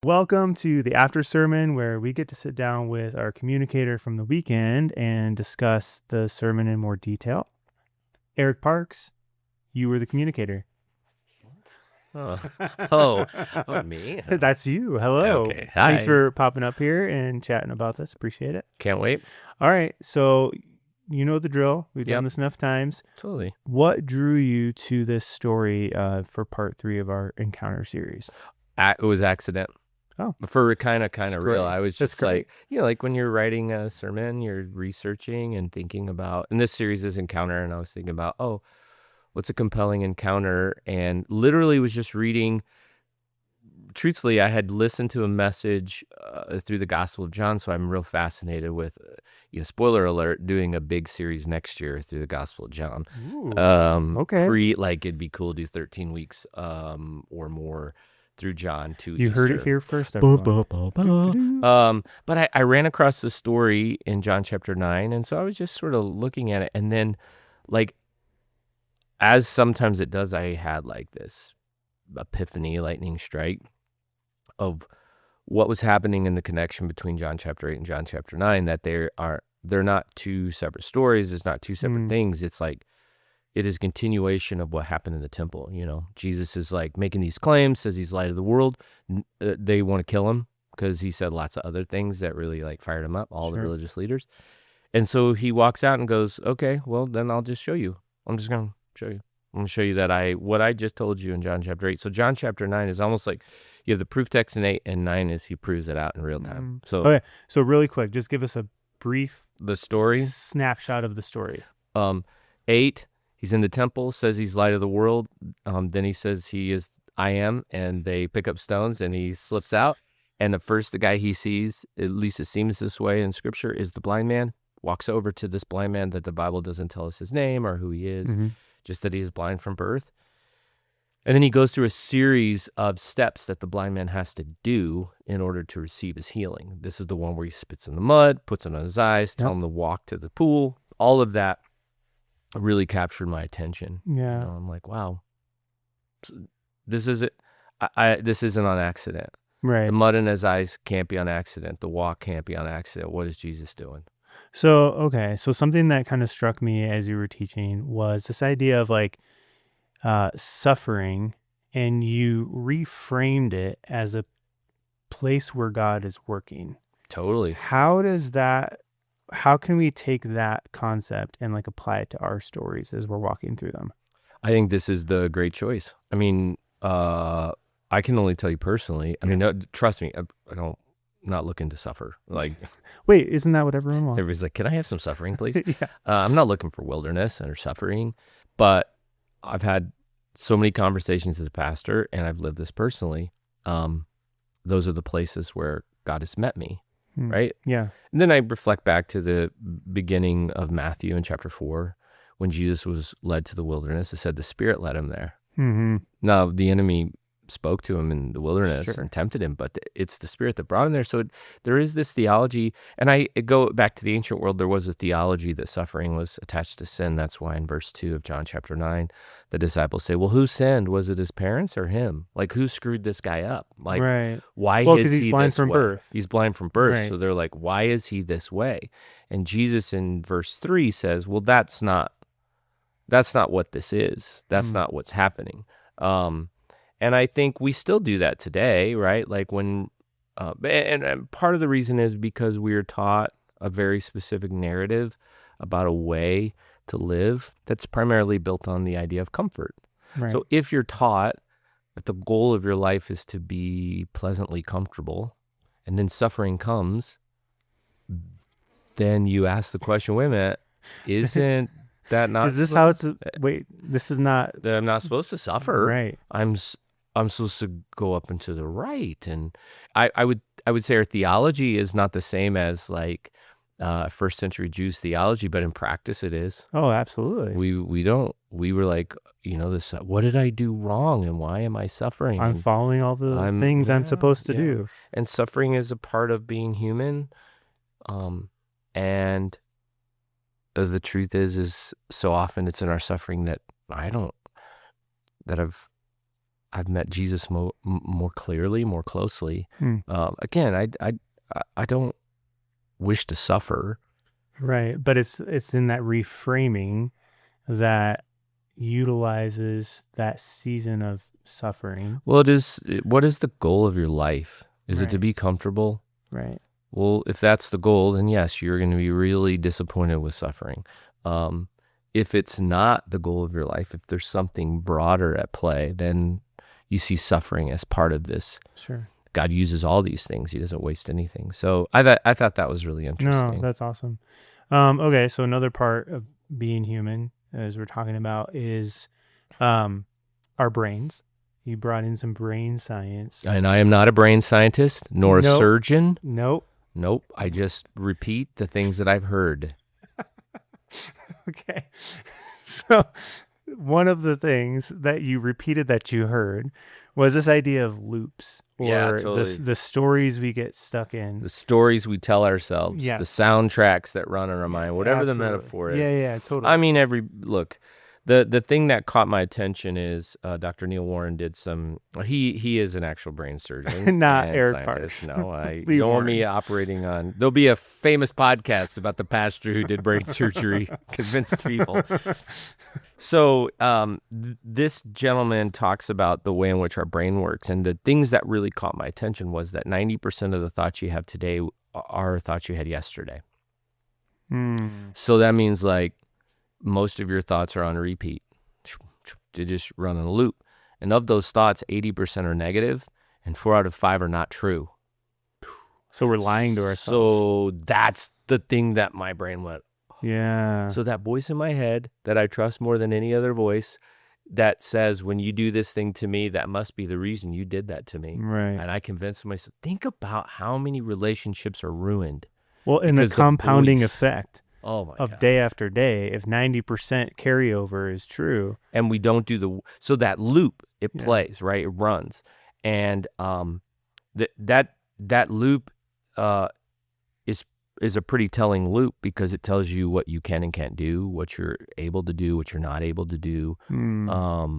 Welcome to the after sermon where we get to sit down with our communicator from the weekend and discuss the sermon in more detail. Eric Parks, you were the communicator. Me? That's you. Hello. Okay. Hi. Thanks for popping up here and chatting about this. Appreciate it. Can't wait. All right. So you know the drill. We've done Yep. this enough times. Totally. What drew you to this story for part 3 of our Encounter series? It was accident. Oh. For kind of That's real. great. I was That's just great. like when you're writing a sermon, you're researching and thinking about, and this series is Encounter, and I was thinking about, what's a compelling encounter? And literally was just reading. Truthfully, I had listened to a message through the Gospel of John, so I'm real fascinated with, spoiler alert, doing a big series next year through the Gospel of John. Ooh, okay. It'd be cool to do 13 weeks or more through John to You Easter. heard it here first, everyone. But I ran across the story in John chapter 9, and so I was just sort of looking at it, and then, like, as sometimes it does, I had like this epiphany, lightning strike of what was happening in the connection between John chapter 8 and John chapter 9, that they're not two separate stories. It's not two separate things. It's like, it is continuation of what happened in the temple. Jesus is like making these claims, says he's light of the world. They want to kill him because he said lots of other things that really like fired him up, all the religious leaders. And so he walks out and goes, okay, well, then I'll just show you. I'm just going to show you. I'm going to show you that what I just told you in John chapter 8. So John chapter 9 is almost like you have the proof text in 8, and 9 is he proves it out in real time. So really quick, just give us a brief story snapshot of the story. 8, he's in the temple, says he's light of the world. Then he says he is I am, and they pick up stones, and he slips out. And the guy he sees, at least it seems this way in Scripture, is the blind man. Walks over to this blind man that the Bible doesn't tell us his name or who he is, just that he is blind from birth. And then he goes through a series of steps that the blind man has to do in order to receive his healing. This is the one where he spits in the mud, puts it on his eyes, tell him to walk to the pool. All of that really captured my attention. Yeah. I'm like, wow, this isn't on accident. Right. The mud in his eyes can't be on accident. The walk can't be on accident. What is Jesus doing? So something that kind of struck me as you were teaching was this idea of like suffering, and you reframed it as a place where God is working. Totally. How can we take that concept and like apply it to our stories as we're walking through them? I think this is the great choice. I mean, I can only tell you personally. I mean, no, trust me, I'm not looking to suffer. Like, wait, isn't that what everyone wants? Everybody's like, can I have some suffering, please? Yeah. I'm not looking for wilderness or suffering, but I've had so many conversations as a pastor, and I've lived this personally. Those are the places where God has met me, right? Yeah. And then I reflect back to the beginning of Matthew in chapter 4, when Jesus was led to the wilderness. It said the Spirit led him there. Mm-hmm. Now, the enemy spoke to him in the wilderness and tempted him, but it's the Spirit that brought him there. So there is this theology, and I go back to the ancient world. There was a theology that suffering was attached to sin. That's why in verse 2 of John chapter 9, the disciples say, well, who sinned? Was it his parents or him? Like, who screwed this guy up? Like, why is because he's blind from birth. He's blind from birth. Right. So they're like, why is he this way? And Jesus in verse 3 says, well, that's not what this is. That's not what's happening. And I think we still do that today, right? Like when, and part of the reason is because we are taught a very specific narrative about a way to live that's primarily built on the idea of comfort. Right. So if you're taught that the goal of your life is to be pleasantly comfortable, and then suffering comes, then you ask the question, wait a minute, isn't that not? Is this how it's? Wait, this is not. I'm not supposed to suffer. Right. I'm supposed to go up and to the right, and I would say our theology is not the same as like first century Jews theology, but in practice it is. Oh, absolutely. We were like, this. What did I do wrong, and why am I suffering? I'm following all the things I'm supposed to do, and suffering is a part of being human. And the truth is so often it's in our suffering that I've I've met Jesus more clearly, more closely. Hmm. Again, I don't wish to suffer. Right. But it's in that reframing that utilizes that season of suffering. Well, what is the goal of your life? Is it to Right. be comfortable? Right. Well, if that's the goal, then yes, you're going to be really disappointed with suffering. If it's not the goal of your life, if there's something broader at play, then you see suffering as part of this. Sure. God uses all these things. He doesn't waste anything. So I thought that was really interesting. No, that's awesome. Okay, so another part of being human, as we're talking about, is our brains. You brought in some brain science. And I am not a brain scientist nor a Nope. surgeon. Nope. Nope. I just repeat the things that I've heard. Okay. So one of the things that you repeated that you heard was this idea of loops, or Yeah, totally. the stories we get stuck in. The stories we tell ourselves, Yes. the soundtracks that run in our mind, whatever Absolutely. the metaphor is. Yeah, totally. I mean, the thing that caught my attention is Dr. Neil Warren did some. He is an actual brain surgeon, Not and Eric scientist. Parks. No, I Lee don't want me Warren. operating on. There'll be a famous podcast about the pastor who did brain surgery, convinced people. So this gentleman talks about the way in which our brain works, and the things that really caught my attention was that 90% of the thoughts you have today are thoughts you had yesterday. So that means like most of your thoughts are on repeat. They just run in a loop. And of those thoughts, 80% are negative, and 4 out of 5 are not true. So we're lying to ourselves. So that's the thing that my brain went. Yeah. So that voice in my head that I trust more than any other voice that says, when you do this thing to me, that must be the reason you did that to me. Right. And I convinced myself, think about how many relationships are ruined. Well, in the because the compounding voice- effect Oh my of God. day after day, if 90% carryover is true. And we don't do so that loop, it Yeah. plays, right? It runs. And that loop is a pretty telling loop, because it tells you what you can and can't do, what you're able to do, what you're not able to do. And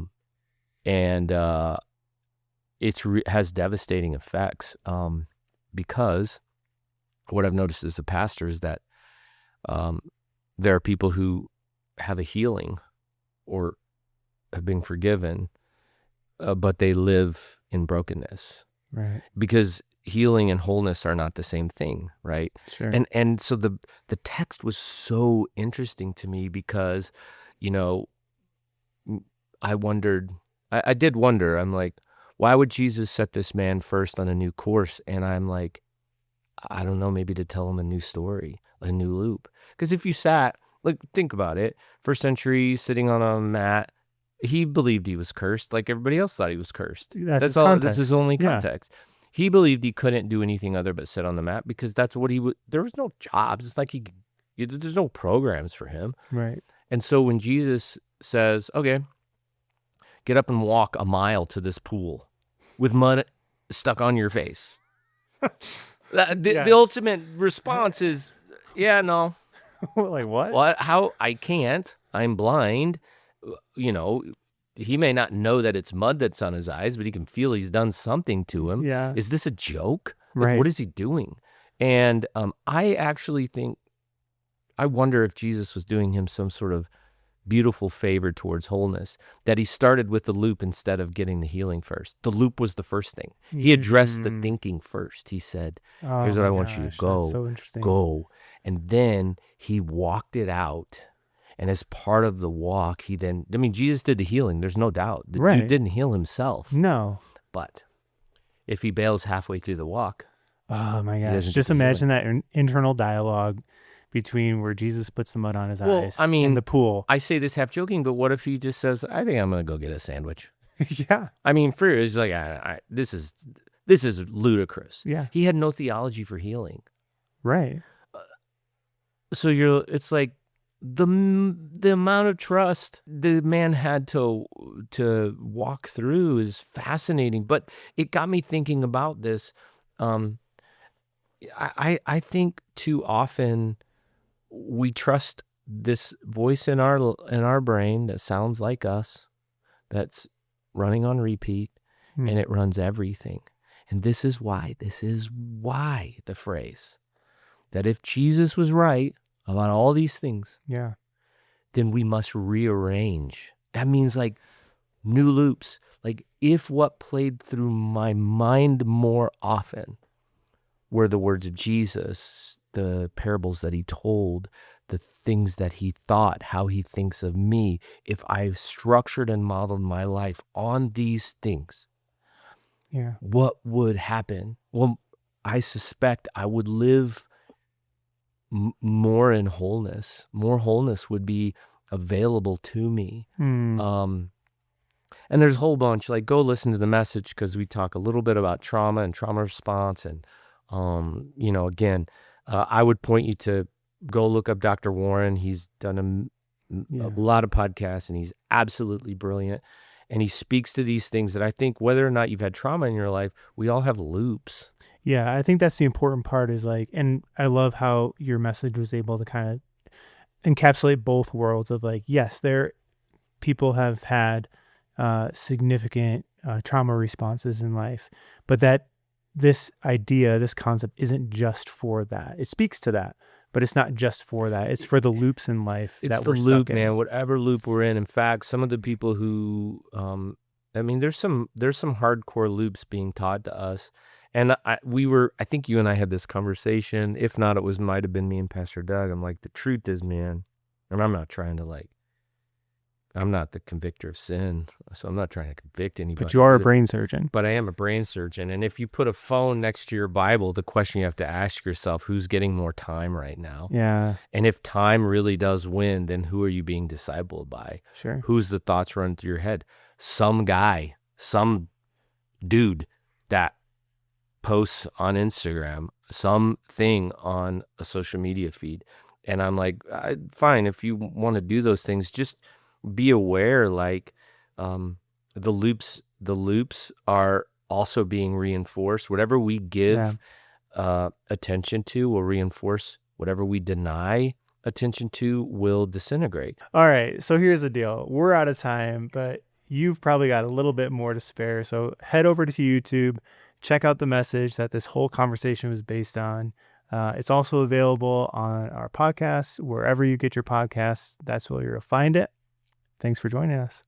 it has devastating effects, because what I've noticed as a pastor is that there are people who have a healing or have been forgiven, but they live in brokenness. Right. Because healing and wholeness are not the same thing, right? Sure. And so the text was so interesting to me, because, I did wonder, I'm like, why would Jesus set this man first on a new course? And I'm like, I don't know, maybe to tell him a new story, a new loop. Because if you think about it, first century, sitting on a mat, he believed he was cursed, like everybody else thought he was cursed. That's all. context. That's his only Yeah. context. He believed he couldn't do anything other but sit on the mat, because that's what he would. There was no jobs. It's like there's no programs for him. Right. And so when Jesus says, "Okay, get up and walk a mile to this pool with mud stuck on your face," the ultimate response is, "Yeah, no." Like what? Well, how? I can't. I'm blind. He may not know that it's mud that's on his eyes, but he can feel he's done something to him. Yeah. Is this a joke? Like, Right. what is he doing? And I actually I wonder if Jesus was doing him some sort of beautiful favor towards wholeness, that he started with the loop instead of getting the healing first. The loop was the first thing. He addressed the thinking first. He said, here's what I want you to go. That's so interesting. Go. And then he walked it out. And as part of the walk, Jesus did the healing. There's no doubt. The Right. dude didn't heal himself. No. But if he bails halfway through the walk, Oh my gosh. doesn't Just get the imagine that internal dialogue between where Jesus puts the mud on his Well, eyes I mean, in the pool. I say this half joking, but what if he just says, I think I'm going to go get a sandwich? Yeah. I mean, for it's like, this is ludicrous. Yeah. He had no theology for healing. Right. So it's like the amount of trust the man had to walk through is fascinating. But it got me thinking about this. I think too often we trust this voice in our brain that sounds like us, that's running on repeat, and it runs everything. And this is why the phrase that if Jesus was right about all these things, Yeah. then we must rearrange. That means like new loops. Like if what played through my mind more often were the words of Jesus, the parables that he told, the things that he thought, how he thinks of me, if I've structured and modeled my life on these things, Yeah. what would happen? Well, I suspect I would live more in wholeness. More wholeness would be available to me. And there's a whole bunch, like go listen to the message because we talk a little bit about trauma and trauma response. And, again, I would point you to go look up Dr. Warren. He's done a lot of podcasts and he's absolutely brilliant. And he speaks to these things that I think whether or not you've had trauma in your life, we all have loops. Yeah, I think that's the important part is like, and I love how your message was able to kind of encapsulate both worlds of like, yes, people have had significant trauma responses in life, but that this concept isn't just for that. It speaks to that, but it's not just for that. It's for the loops in life that we're stuck in. It's the loop, man, whatever loop we're in. In fact, some of the people who, there's some hardcore loops being taught to us. And I think you and I had this conversation. If not, might have been me and Pastor Doug. I'm like, the truth is, man, and I'm not trying to I'm not the convictor of sin, so I'm not trying to convict anybody. But you are a brain surgeon. But I am a brain surgeon. And if you put a phone next to your Bible, the question you have to ask yourself, who's getting more time right now? Yeah. And if time really does win, then who are you being discipled by? Sure. Who's the thoughts running through your head? Some guy, some dude that posts on Instagram, something on a social media feed. And I'm like, fine, if you want to do those things, just be aware, the loops are also being reinforced. Whatever we give attention to will reinforce. Whatever we deny attention to will disintegrate. All right, so here's the deal. We're out of time, but you've probably got a little bit more to spare. So head over to YouTube, check out the message that this whole conversation was based on. It's also available on our podcast, wherever you get your podcasts. That's where you'll find it. Thanks for joining us.